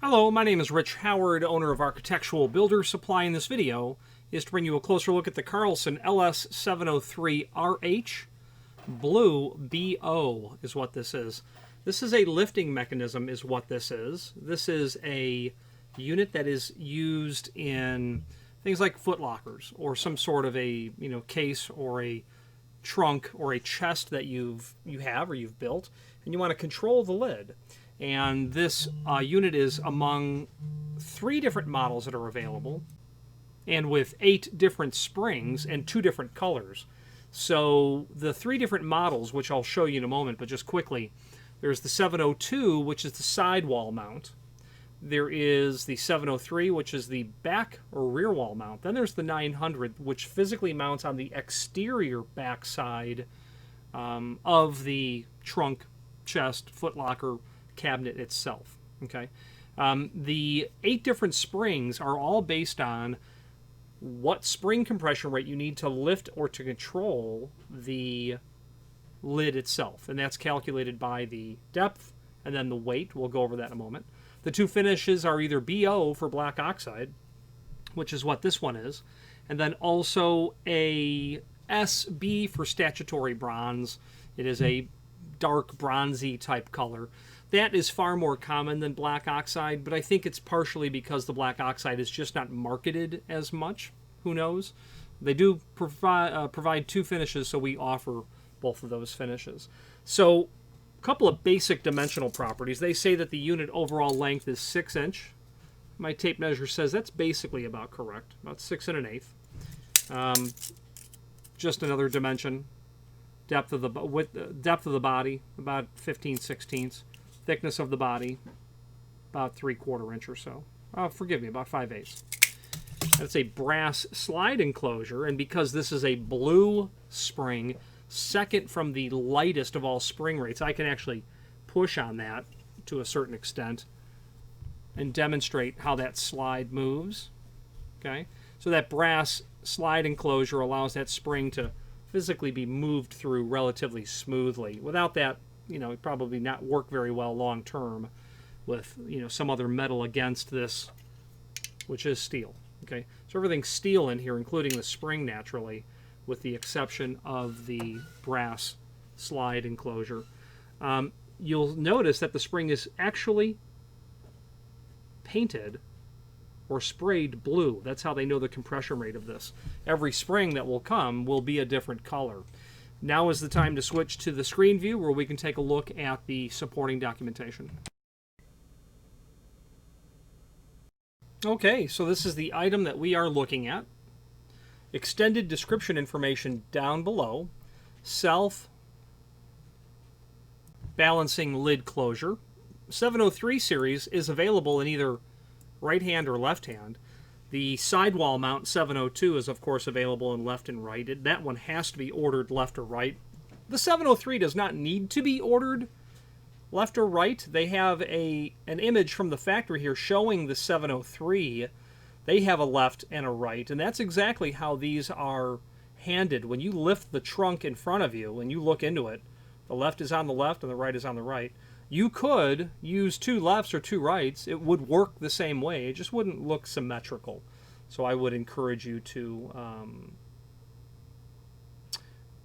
Hello, my name is Rich Howard, owner of Architectural Builder Supply. In this video is to bring you a closer look at the Carlson LS703RH. Blue BO is what this is. This is a lifting mechanism is what this is. This is a unit that is used in things like foot lockers or some sort of a case or a trunk or a chest that you have or you've built, and you want to control the lid. And this unit is among 3 different models that are available, and with 8 different springs and 2 different colors. So the 3 different models, which I'll show you in a moment, but just quickly, there's the 702, which is the sidewall mount. There is the 703, which is the back or rear wall mount. Then there's the 900, which physically mounts on the exterior back side of the trunk, chest, foot locker, cabinet itself. Okay, the 8 different springs are all based on what spring compression rate you need to lift or to control the lid itself, and that's calculated by the depth and then the weight. We'll go over that in a moment. The 2 finishes are either BO for black oxide, which is what this one is, and then also a SB for statutory bronze. It is a dark bronzy type color. That is far more common than black oxide, but I think it's partially because the black oxide is just not marketed as much. Who knows? They do provide 2 finishes, so we offer both of those finishes. So a couple of basic dimensional properties. They say that the unit overall length is 6 inch. My tape measure says that's basically about correct, about 6 1/8. Just another dimension. Depth of the body, about 15/16. Thickness of the body, about 3/4 inch or so. Forgive me, about 5/8. That's a brass slide enclosure, and because this is a blue spring, second from the lightest of all spring rates, I can actually push on that to a certain extent and demonstrate how that slide moves. Okay, so that brass slide enclosure allows that spring to physically be moved through relatively smoothly. Without that, it'd probably not work very well long term with some other metal against this, which is steel. Okay, so everything's steel in here, including the spring naturally, with the exception of the brass slide enclosure. You'll notice that the spring is actually painted or sprayed blue. That's how they know the compression rate of this. Every spring that will come will be a different color. Now is the time to switch to the screen view where we can take a look at the supporting documentation. Okay, so this is the item that we are looking at. Extended description information down below. Self-balancing lid closure. 703 series is available in either right hand or left hand. The sidewall mount 702 is of course available in left and right. That one has to be ordered left or right. The 703 does not need to be ordered left or right. They have an image from the factory here showing the 703. They have a left and a right, and that's exactly how these are handed. When you lift the trunk in front of you and you look into it, the left is on the left and the right is on the right. You could use 2 lefts or 2 rights. It would work the same way. It just wouldn't look symmetrical. So I would encourage you to,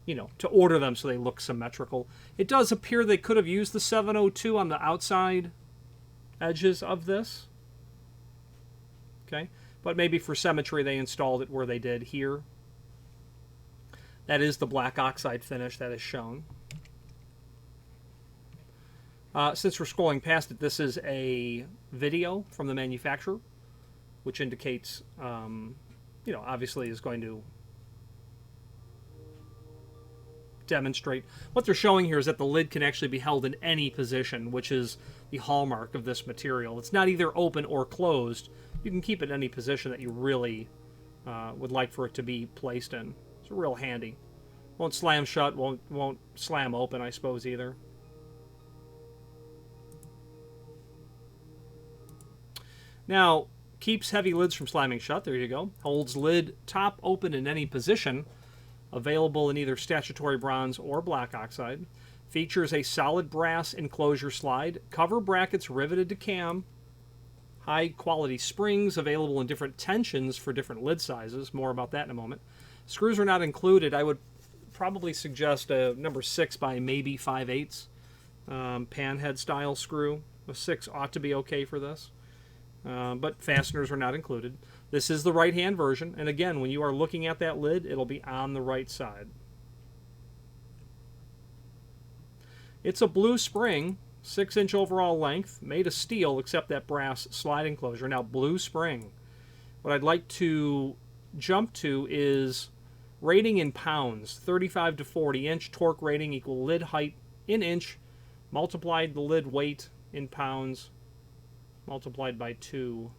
to order them so they look symmetrical. It does appear they could have used the 702 on the outside edges of this. Okay, but maybe for symmetry they installed it where they did here. That is the black oxide finish that is shown. Since we're scrolling past it, this is a video from the manufacturer, which indicates, obviously is going to demonstrate. What they're showing here is that the lid can actually be held in any position, which is the hallmark of this material. It's not either open or closed. You can keep it in any position that you really would like for it to be placed in. It's real handy. Won't slam shut, won't slam open, I suppose, either. Now, keeps heavy lids from slamming shut. There you go. Holds lid top open in any position. Available in either statutory bronze or black oxide. Features a solid brass enclosure slide. Cover brackets riveted to cam. High quality springs available in different tensions for different lid sizes. More about that in a moment. Screws are not included. I would probably suggest a number 6 by maybe 5/8 panhead style screw. A 6 ought to be okay for this. But fasteners are not included. This is the right hand version, and again, when you are looking at that lid, it'll be on the right side. It's a blue spring, 6-inch overall length, made of steel except that brass slide enclosure. Now, blue spring. What I'd like to jump to is rating in pounds. 35 to 40 inch torque rating equal lid height in inch multiplied the lid weight in pounds multiplied by 2.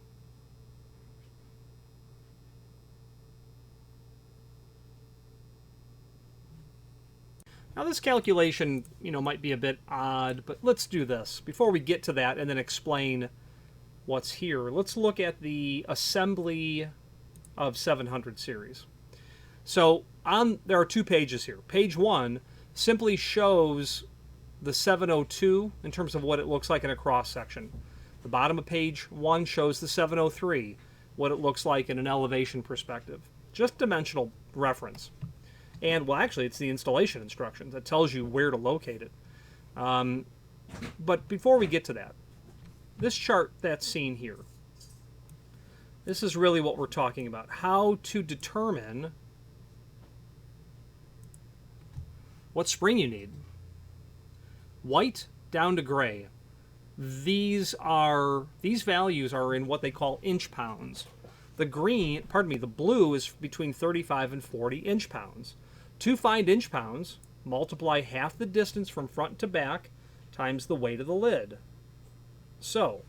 Now this calculation, might be a bit odd, but let's do this. Before we get to that and then explain what's here, let's look at the assembly of 700 series. So there are 2 pages here. Page 1 simply shows the 702 in terms of what it looks like in a cross section. The bottom of page 1 shows the 703, what it looks like in an elevation perspective. Just dimensional reference. And, well, actually, it's the installation instructions that tells you where to locate it. But before we get to that, this chart that's seen here, this is really what we're talking about. How to determine what spring you need. White down to gray. These values are in what they call inch pounds. The blue is between 35 and 40 inch pounds. To find inch pounds, multiply half the distance from front to back times the weight of the lid. So,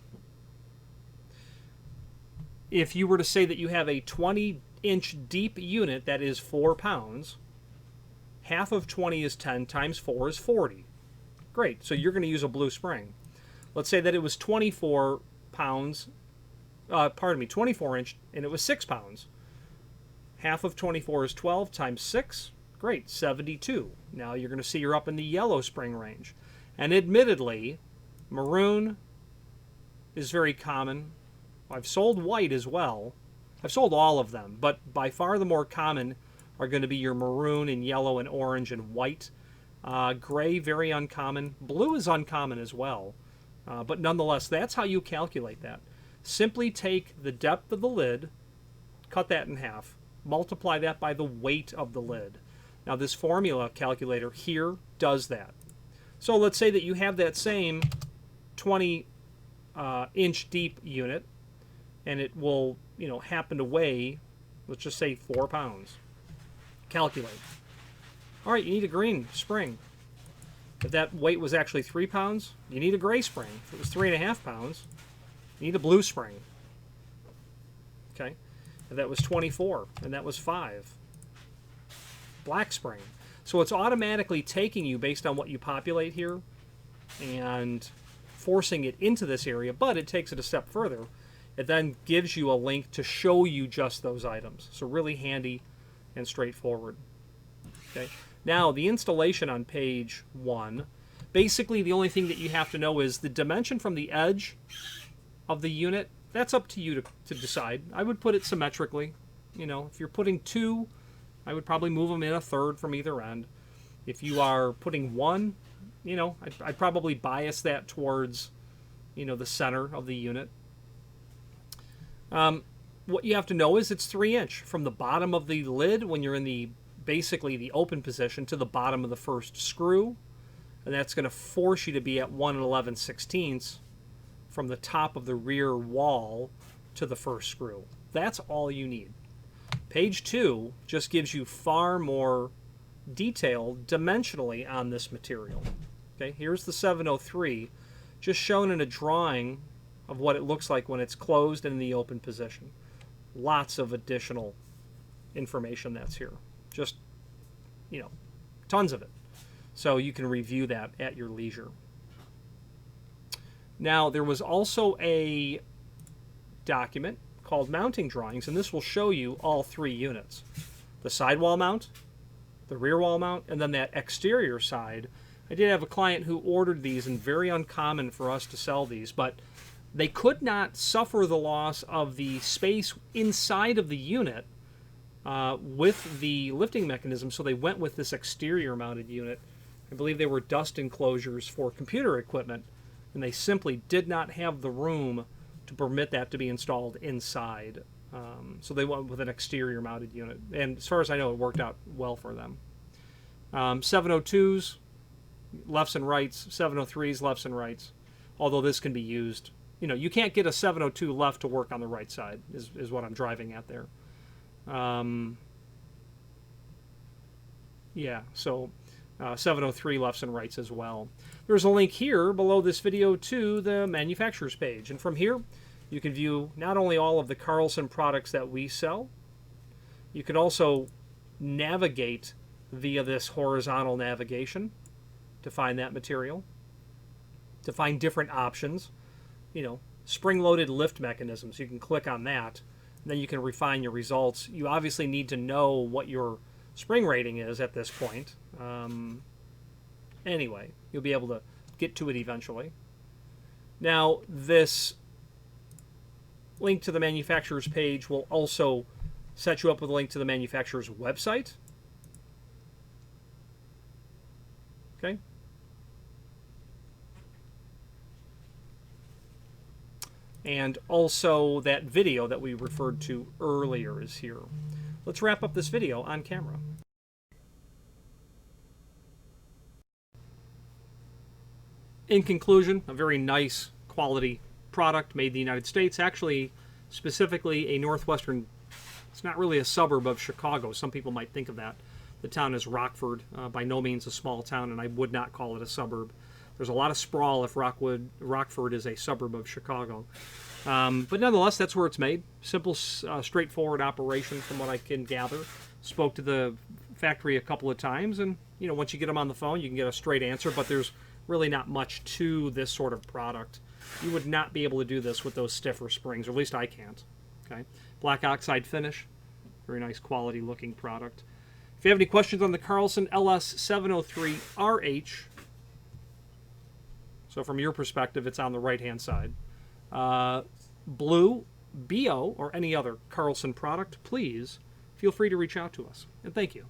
if you were to say that you have a 20-inch deep unit that is 4 pounds, half of 20 is 10 times 4 is 40. Great, so you're going to use a blue spring. Let's say that it was 24 pounds, 24 inch, and it was 6 pounds. Half of 24 is 12 times 6. Great, 72. Now you're going to see you're up in the yellow spring range. And admittedly, maroon is very common. I've sold white as well. I've sold all of them, but by far the more common are going to be your maroon and yellow and orange and white. Gray, very uncommon. Blue is uncommon as well. But nonetheless, that's how you calculate that. Simply take the depth of the lid, cut that in half, multiply that by the weight of the lid. Now this formula calculator here does that. So let's say that you have that same 20-inch deep unit, and it will, happen to weigh, let's just say 4 pounds. Calculate. All right, you need a green spring. If that weight was actually 3 pounds, you need a gray spring. If it was 3.5 pounds, you need a blue spring. Okay? If that was 24, and that was 5. Black spring. So it's automatically taking you based on what you populate here and forcing it into this area, but it takes it a step further. It then gives you a link to show you just those items. So really handy and straightforward. Okay. Now, the installation on page 1, basically the only thing that you have to know is the dimension from the edge of the unit. That's up to you to decide. I would put it symmetrically. If you're putting 2, I would probably move them in a third from either end. If you are putting 1, I'd probably bias that towards, the center of the unit. What you have to know is it's 3 inch from the bottom of the lid when you're in basically the open position to the bottom of the first screw, and that's going to force you to be at 1 11/16 from the top of the rear wall to the first screw. That's all you need. Page 2 just gives you far more detail dimensionally on this material. Okay, here's the 703, just shown in a drawing of what it looks like when it's closed and in the open position. Lots of additional information that's here. Just, tons of it. So you can review that at your leisure. Now, there was also a document called mounting drawings, and this will show you all 3 units. The sidewall mount, the rear wall mount, and then that exterior side. I did have a client who ordered these, and very uncommon for us to sell these, but They could not suffer the loss of the space inside of the unit with the lifting mechanism, so they went with this exterior mounted unit. I believe they were dust enclosures for computer equipment, and they simply did not have the room to permit that to be installed inside. So they went with an exterior mounted unit, and as far as I know, it worked out well for them. 702s, lefts and rights, 703s, lefts and rights, although this can be used. You know, you can't get a 702 left to work on the right side, is what I'm driving at there. Yeah, so 703 lefts and rights as well. There's a link here below this video to the manufacturer's page, and from here you can view not only all of the Carlson products that we sell, you can also navigate via this horizontal navigation to find that material, to find different options. You know, spring-loaded lift mechanisms. You can click on that, and then you can refine your results. You obviously need to know what your spring rating is at this point. Anyway, you'll be able to get to it eventually. Now, this link to the manufacturer's page will also set you up with a link to the manufacturer's website. Okay. And also that video that we referred to earlier is here. Let's wrap up this video on camera. In conclusion, a very nice quality product made in the United States. Actually, specifically a northwestern, it's not really a suburb of Chicago. Some people might think of that. The town is Rockford, by no means a small town, and I would not call it a suburb. There's a lot of sprawl if Rockford is a suburb of Chicago. But nonetheless, that's where it's made. Simple, straightforward operation from what I can gather. Spoke to the factory a couple of times, and you know, once you get them on the phone, you can get a straight answer, but there's really not much to this sort of product. You would not be able to do this with those stiffer springs, or at least I can't. Okay, black oxide finish. Very nice quality looking product. If you have any questions on the Carlson LS703RH, so from your perspective, it's on the right-hand side. Blue, BO, or any other Carlson product, please feel free to reach out to us. And thank you.